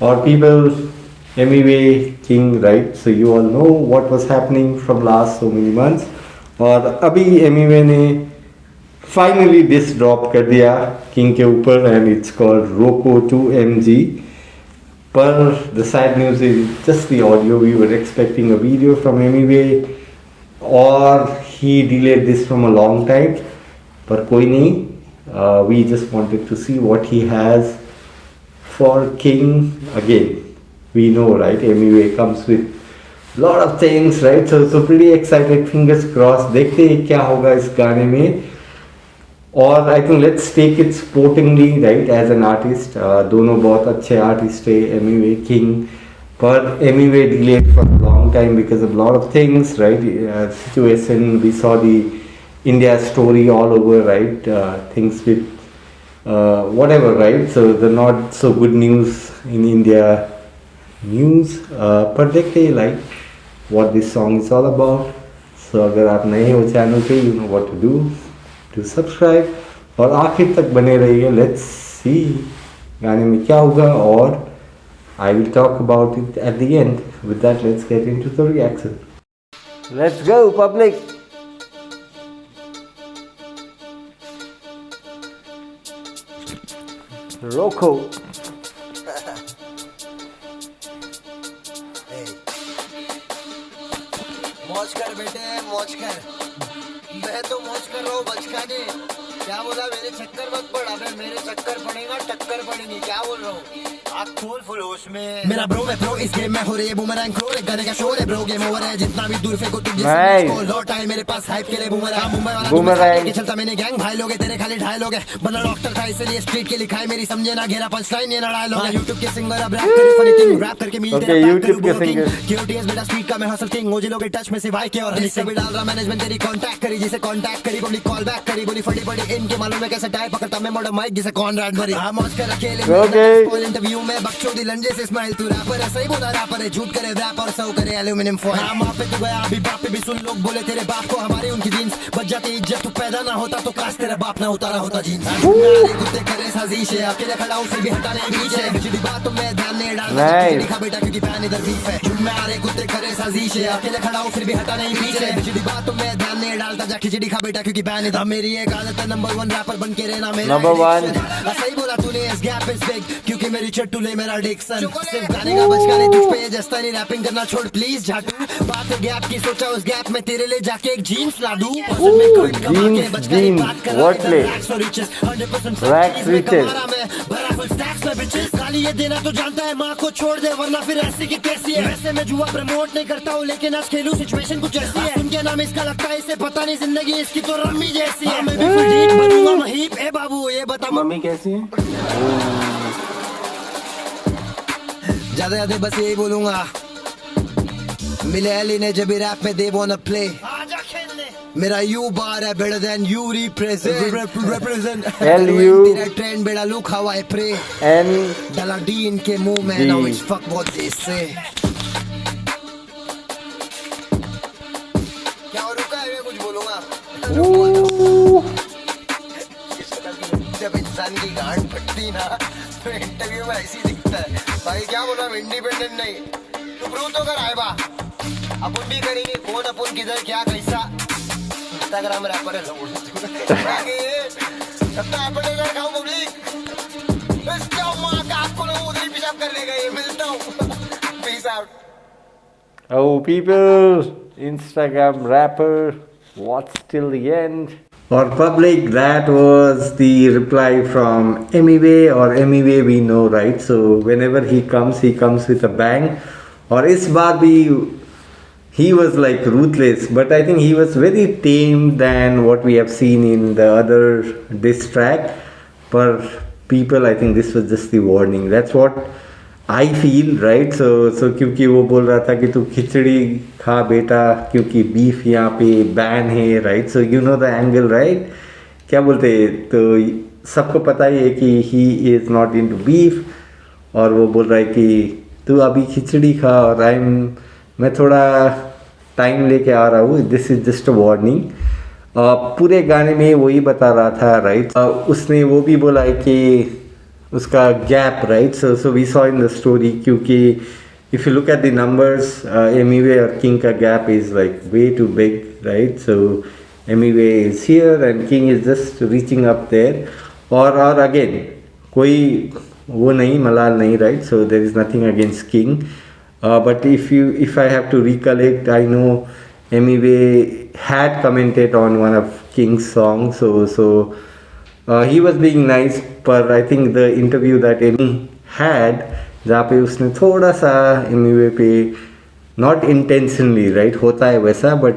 or people, MWay King, right? So you all know what was happening from last so many months. और अभी MWay ने finally dish drop कर दिया king के ऊपर and it's called Roco 2MG. पर the sad news is just the audio. We were expecting a video from MWay और he delayed this from a long time. पर कोई नहीं, we just wanted to see what he has for King again. We know, right? MWay comes with lot of things, right? So pretty excited. Fingers crossed. देखते हैं क्या होगा इस गाने में. और I think let's take it sportingly, right? As an artist, दोनों बहुत अच्छे आर्टिस्ट है, MWay King. पर MWay delayed for a long time because of lot of things, right? Situation. We saw the India story all over, right? Things with whatever, right? So the not so good news in India news. पर देखते हैं like what this song is all about. So अगर आप नए हो channel पे, you know what to do subscribe और आखिर तक बने रहिए. Let's see गाने में क्या होगा और I will talk about it at the end. With that, let's get into the reaction. Let's go public. Roko. मौज कर बेटे, मौज कर. मैं तो मौज कर रहा हूँ बचकाने. क्या बोला? मेरे चक्कर मत पड़. अबे मेरे चक्कर पड़ेगा टक्कर पड़ेगी. क्या बोल रहा हूँ? आँख खोल फुल होश में. मेरा ब्रो है ब्रो, इस गेम में हो रही है बूमरैंग थ्रो. एक गाने का शोर है ब्रो, गेम ओवर है. जितना भी दूर फेंको तुम जिसको लौट आए मेरे पास हाइप के लिए बूमरैंग. मुंबई वाला बूमरैंग के चलता मैंने गैंग भाई लोगे तेरे खाली ढाई लोगे. बना डॉक्टर था इसलिए स्ट्रीट के लिखाई मेरी समझे ना घेरा पंच लाइन ये लड़ाई लोगे. यूट्यूब के सिंगर अब रैप करे फनी थिंग. रैप करके मिल तेरा यूट्यूब के सिंगर. क्यूटीएस बेटा स्पीड का मैं हसल किंग. ओजी लोग टच में सिवाय के और इससे भी डाल रहा मैनेजमेंट तेरी कांटेक्ट करी. जिसे कांटेक्ट करी पब्लिक कॉल बैक करी. बोली फटी पड़ी इनके मालूम है कैसे टाइप पकड़ता मैं मोड़ा माइक जिसे कॉनराड भरी. हां मौज कर अकेले इंटरव्यू में बकचोदी लंजे से स्माइल. तू रैपर है सही बोला रैपर है. झूठ करे रैप और सौ करे एल्यूमिनियम फॉइल. हां मां पे तू गया अभी बाप पे भी सुन. लोग बोले तेरे बाप को हमारी उनकी जीन्स बच जाती इज्जत. तू पैदा ना होता तो काश तेरा बाप ना उतारा होता जीन्स. कुत्ते करे साजिश है अकेले खड़ा हूं फिर भी हटा नहीं बीच है. बिजली बात तो मैं ध्यान नहीं डालता. दिखा बेटा क्योंकि पैन इधर बीफ है. जुम्मे आ रहे कुत्ते करे साजिश है अकेले खड़ा हूं फिर भी हटा नहीं बीच है. बिजली बात तो मैं ध्यान नहीं डालता. जा खिचड़ी खा बेटा क्योंकि पैन इधर. मेरी एक आदत है नंबर 1 रैपर बन के रहना मेरा नंबर 1. सही बोला तूने. इस गैप इज बिग क्योंकि मेरी चट्टू ले मेरा डिक्शन. सिर्फ गाने का बचकाने तुझ पे ये जस्ता नहीं. रैपिंग करना छोड़ प्लीज झाटू. बात है गैप की सोचा उस गैप में तेरे लिए जाके एक जीन्स ला दूं. गाली ये देना तो जानता है माँ को छोड़ दे वरना फिर ऐसी की तैसी है. वैसे मैं जुआ प्रमोट नहीं करता हूँ लेकिन आज खेलूं सिचुएशन कुछ ऐसी है. उनके नाम इसका लगता है इसे पता नहीं जिंदगी इसकी तो रम्मी जैसी है. मैं भी फुल बनूंगा महीप. ए बाबू ये बता मम्मी कैसी है? ज्यादा ज्यादा बस यही बोलूंगा. मिले एली ने जब रैप में दे वांट प्ले. मेरा यू बार है better than you represent. LU तेरा ट्रेंड बेड़ा look how I pray. N डाला D इनके मुंह में. now it's fuck what they say. क्या रुका है मैं कुछ बोलूंगा. जब इंसान की गांड फटती ना तो इंटरव्यू में ऐसी दिखता है. भाई क्या बोला इंडिपेंडेंट नहीं. तू प्रूव तो कर आए बा. अपन भी करेंगे कौन अपन किधर क्या कैसा. इंस्टाग्राम रैपर है लोग. सबका अपन इधर खाओ पब्लिक. बस क्या मां का आपको लोग उधर ही पेशाब करने गए. मिलता हूं. Peace out. Oh people, Instagram rapper, what's till the end? Or public, that was the reply from MWay. Or MWay we know, right? So whenever he comes with a bang. और इस बार भी he was like ruthless, but I think he was very tame than what we have seen in the other diss track. For people, I think this was just the warning. That's what I feel, right? So क्योंकि वो बोल रहा था कि तू खिचड़ी खा बेटा क्योंकि बीफ यहाँ पे बैन है, right? So you know the angle, right? क्या बोलते हैं तो सबको पता ही है कि he is not into beef. और वो बोल रहा है कि तू अभी खिचड़ी खा और मैं थोड़ा टाइम लेके आ रहा हूँ. This is just a warning. पूरे गाने में वही बता रहा था, राइट? उसने वो भी बोला है कि उसका gap, right? So we saw in the story क्योंकि if you look at the numbers, Emiwe और King का gap is like way too big, right? So Emiwe is here and King is just reaching up there. और again कोई वो नहीं मलाल नहीं, right? So there is nothing against King. But if I have to recollect, I know Emiwe had commented on one of King's songs, so he was being nice. पर I think the interview that Emi had, जहाँ पे उसने थोड़ा सा Emiwe पे not intentionally, right, होता है वैसा, but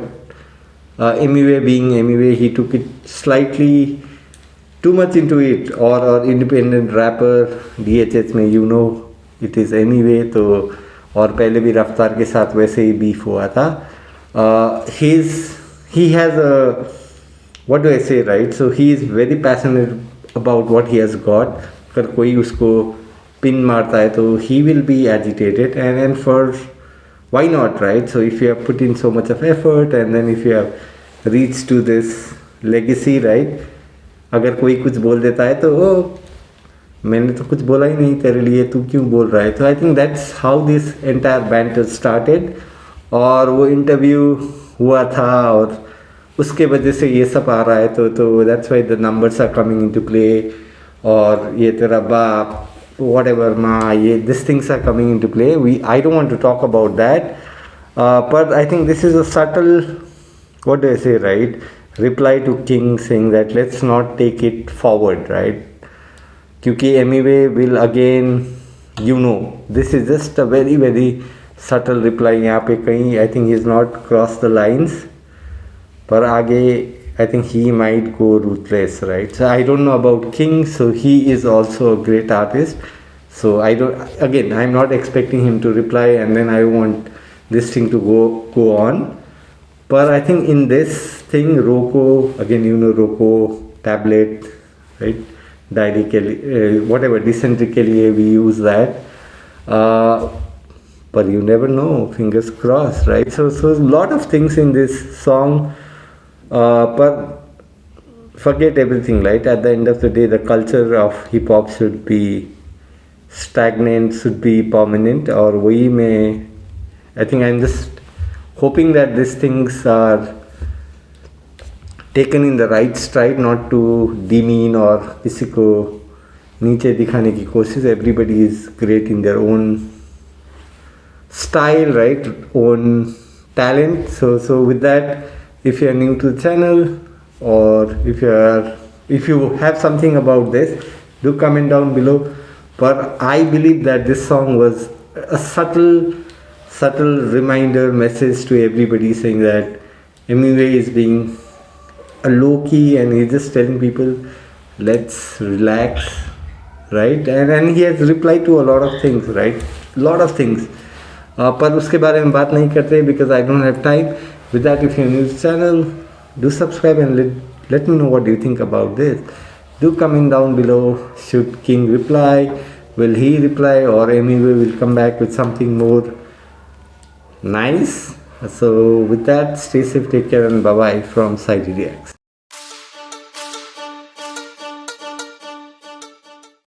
Emiwe being Emiwe, he took it slightly too much into it. और independent rapper DHH में you know it is Emiwe, तो और पहले भी रफ्तार के साथ वैसे ही बीफ हुआ था. He has a, what do I say, right? So he is very passionate about what he has got. अगर कोई उसको पिन मारता है तो he will be agitated, and for why not, right? So if you have put in so much of effort and then if you have reached to this legacy, right? अगर कोई कुछ बोल देता है तो मैंने तो कुछ बोला ही नहीं तेरे लिए, तू क्यों बोल रहा है. तो I think that's how this entire banter started. और वो इंटरव्यू हुआ था और उसके वजह से ये सब आ रहा है. तो that's why the numbers are coming into play. और ये तेरा बाप वॉट एवर माँ, ये this things are coming into play. I don't want to talk about that. पर I think this is a subtle, what do I say, right, reply to King saying that let's not take it forward, right? क्योंकि Emiwe will again, you know, this is just a very very subtle reply. यहाँ पे कहीं I think he's not crossed the lines, पर आगे I think he might go ruthless, right? So I don't know about King, so he is also a great artist. So I don't, again, I'm not expecting him to reply and then I want this thing to go on. But I think in this thing, Roko, again, you know, Roko tablet, right? Diary के लिए, whatever, dysentery के लिए we use that. But you never know, fingers crossed, right? So a lot of things in this song. But forget everything, right? At the end of the day, the culture of hip hop should be stagnant, should be permanent. और वही मैं, I think I'm just hoping that these things are taken in the right stride, not to demean or किसी को नीचे दिखाने की कोशिश. Everybody is great in their own style, right? Own talent. So with that, if you are new to the channel or if you have something about this, do comment down below. But I believe that this song was a subtle reminder message to everybody saying that Emiwe is being a low-key and he's just telling people let's relax, right? And he has replied to a lot of things, right? Lot of things. पर उसके बारे में बात नहीं करते because I don't have time. With that, if you're new to the channel, do subscribe and let me know what do you think about this. Do comment down below. Should King reply? Will he reply or Emiwe will come back with something more nice? So with that, stay safe, take care and bye bye from SciDDX.